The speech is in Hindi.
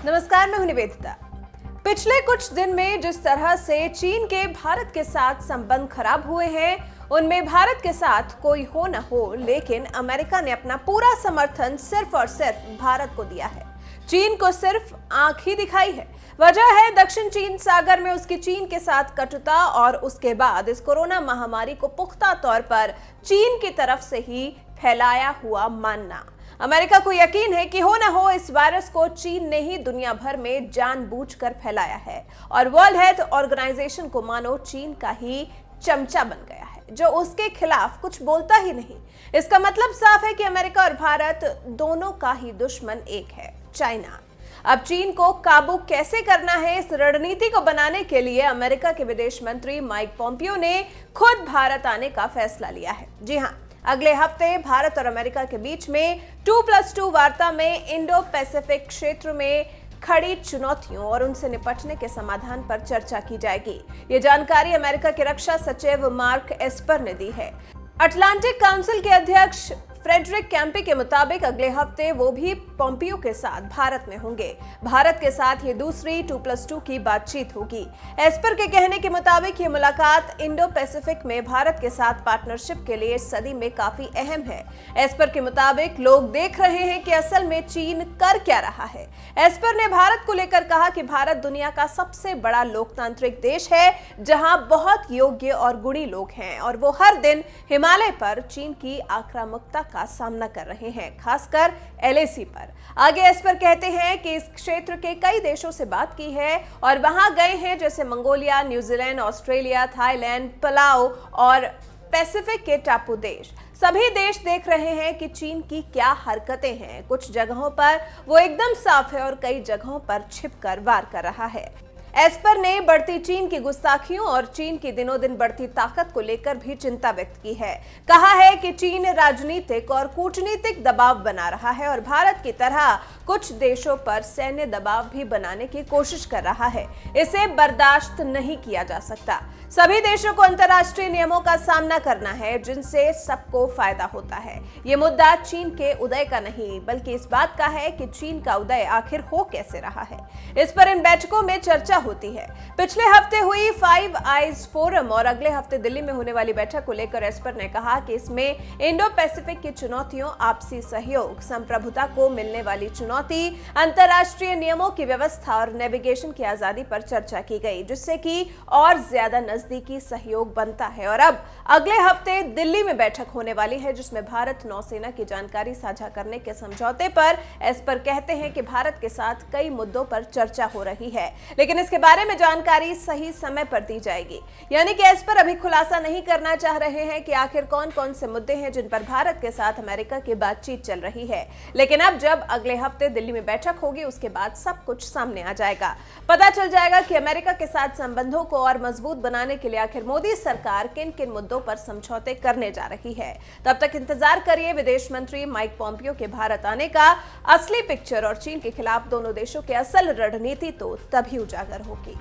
नमस्कार, मैं हूं निवेदिता। पिछले कुछ दिन में जिस तरह से चीन के भारत के साथ संबंध खराब हुए हैं, उनमें भारत के साथ कोई हो न हो, लेकिन अमेरिका ने अपना पूरा समर्थन सिर्फ और सिर्फ भारत को दिया है। चीन को सिर्फ आंख ही दिखाई है। वजह है दक्षिण चीन सागर में उसकी चीन के साथ कटुता और उसके बाद इस कोरोना महामारी को पुख्ता तौर पर चीन की तरफ से ही फैलाया हुआ मानना। अमेरिका को यकीन है कि हो न हो इस वायरस को चीन ने ही दुनिया भर में जानबूझकर फैलाया है और वर्ल्ड हेल्थ ऑर्गेनाइजेशन को मानो चीन का ही चमचा बन गया है, जो उसके खिलाफ कुछ बोलता ही नहीं। इसका मतलब साफ है कि अमेरिका और भारत दोनों का ही दुश्मन एक है, चाइना। अब चीन को काबू कैसे करना है, इस रणनीति को बनाने के लिए अमेरिका के विदेश मंत्री माइक पोम्पियो ने खुद भारत आने का फैसला लिया है। जी हां, अगले हफ्ते भारत और अमेरिका के बीच में 2+2 वार्ता में इंडो पैसिफिक क्षेत्र में खड़ी चुनौतियों और उनसे निपटने के समाधान पर चर्चा की जाएगी। ये जानकारी अमेरिका के रक्षा सचिव मार्क एस्पर ने दी है। अटलांटिक काउंसिल के अध्यक्ष फ्रेडरिक कैंपी के मुताबिक अगले हफ्ते वो भी पोम्पियो के साथ भारत में होंगे। भारत के साथ ये दूसरी 2+2 की बातचीत होगी। एस्पर के कहने के मुताबिक ये मुलाकात इंडो पैसिफिक में भारत के साथ पार्टनरशिप के लिए सदी में काफी अहम है। एस्पर के मुताबिक लोग देख रहे हैं कि असल में चीन कर क्या रहा है। एस्पर ने भारत को लेकर कहा कि भारत दुनिया का सबसे बड़ा लोकतांत्रिक देश है, जहां बहुत योग्य और गुणी लोग हैं और वो हर दिन हिमालय पर चीन की आक्रामकता का सामना कर रहे हैं, खासकर एलएसी पर। आगे एस्पर कहते हैं कि इस क्षेत्र के कई देशों से बात की है और वहां गए हैं, जैसे मंगोलिया, न्यूजीलैंड, ऑस्ट्रेलिया, थाईलैंड, पलाओ और पैसिफिक के टापू देश। सभी देश देख रहे हैं कि चीन की क्या हरकतें हैं। कुछ जगहों पर वो एकदम साफ है और कई जगहों पर छिपकर वार कर रहा है। एस्पर ने बढ़ती चीन की गुस्ताखियों और चीन की दिनों दिन बढ़ती ताकत को लेकर भी चिंता व्यक्त की है। कहा है कि चीन राजनीतिक और कूटनीतिक दबाव बना रहा है और भारत की तरह कुछ देशों पर सैन्य दबाव भी बनाने की कोशिश कर रहा है। इसे बर्दाश्त नहीं किया जा सकता। सभी देशों को अंतर्राष्ट्रीय नियमों का सामना करना है, जिनसे सबको फायदा होता है। ये मुद्दा चीन के उदय का नहीं, बल्कि इस बात का है कि चीन का उदय आखिर हो कैसे रहा है। इस पर इन बैठकों में चर्चा होती है। पिछले हफ्ते हुई 5 आइज फोरम और अगले हफ्ते दिल्ली में होने वाली बैठक को लेकर एस्पर ने कहा कि इसमें इंडो पैसिफिक की चुनौतियों, आपसी सहयोग, संप्रभुता को मिलने वाली चुनौती, अंतर्राष्ट्रीय नियमों की व्यवस्था और नेविगेशन की आजादी पर चर्चा की गई, जिससे कि और ज्यादा नजदीकी सहयोग बनता है। और अब अगले हफ्ते दिल्ली में बैठक होने वाली है, जिसमें भारत नौसेना की जानकारी साझा करने के समझौते पर एस्पर कहते हैं कि भारत के साथ कई मुद्दों पर चर्चा हो रही है, लेकिन इसके बारे में जानकारी सही समय पर दी जाएगी। यानी कि एस्पर अभी खुलासा नहीं करना चाह रहे हैं कि आखिर कौन कौन से मुद्दे हैं जिन पर भारत के साथ अमेरिका की बातचीत चल रही है। लेकिन अब जब अगले हफ्ते दिल्ली में बैठक होगी, उसके बाद सब कुछ सामने आ जाएगा। पता चल जाएगा कि अमेरिका के साथ संबंधों को और मजबूत बनाने के लिए आखिर मोदी सरकार किन किन मुद्दों पर समझौते करने जा रही है। तब तक इंतजार करिए विदेश मंत्री माइक पोम्पियो के भारत आने का। असली पिक्चर और चीन के खिलाफ दोनों देशों की असल रणनीति तो तभी उजागर होगी।